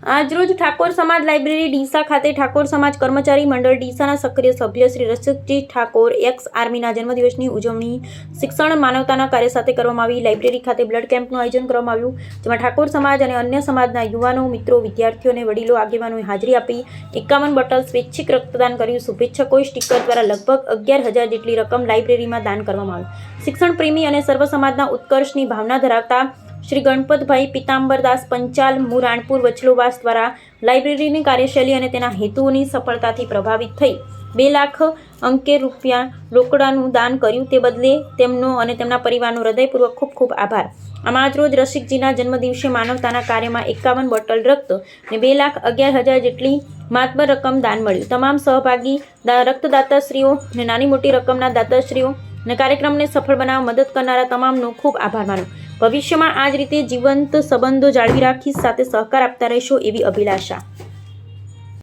આજરોજ ઠાકોર સમાજ લાઇબ્રેરી ડીસા ખાતે ઠાકોર સમાજ કર્મચારી મંડળ ડીસાના સક્રિય સભ્ય શ્રી રસિકજી ઠાકોર એક્સ આર્મીના જન્મદિવસની ઉજવણી શિક્ષણ માનવતાના કાર્ય સાથે કરવામાં આવી। લાઇબ્રેરી ખાતે બ્લડ કેમ્પનું આયોજન કરવામાં આવ્યું, જેમાં ઠાકોર સમાજ અને અન્ય સમાજના યુવાનો, મિત્રો, વિદ્યાર્થીઓ અને વડીલો આગેવાનોએ હાજરી આપી 51 બોટલ સ્વૈચ્છિક રક્તદાન કર્યું। શુભેચ્છકોએ સ્ટીકર દ્વારા લગભગ 11,000 જેટલી રકમ લાઇબ્રેરીમાં દાન કરવામાં આવી। શિક્ષણ પ્રેમી અને સર્વ સમાજના ઉત્કર્ષની ભાવના ધરાવતા શ્રી ગણપતભાઈ પિતાંબરદાસ પંચાલ રાણપુર વચલોવાસ દ્વારા લાઇબ્રેરીની કાર્યશૈલી અને તેના હેતુઓની સફળતાથી પ્રભાવિત થઈ 2 લાખ અંકે રૂપિયા રોકડાનું દાન કર્યું। તે બદલે તેમનો અને તેમના પરિવારનો હૃદયપૂર્વક ખૂબ ખૂબ આભાર। આમ આજરોજ રસિકજીના જન્મદિવસે માનવતાના કાર્યમાં 51 બોટલ રક્ત અને 2,11,000 જેટલી માતબર રકમ દાન મળ્યું। તમામ સહભાગી રક્તદાતાશ્રીઓ અને નાની મોટી રકમના દાતાશ્રીઓ અને કાર્યક્રમને સફળ બનાવવા મદદ કરનારા તમામનો ખૂબ આભાર માન્યો। ભવિષ્યમાં આ જ રીતે જીવંત સંબંધો જાળવી રાખી સાથે સહકાર આપતા રહેશો એવી અભિલાષા।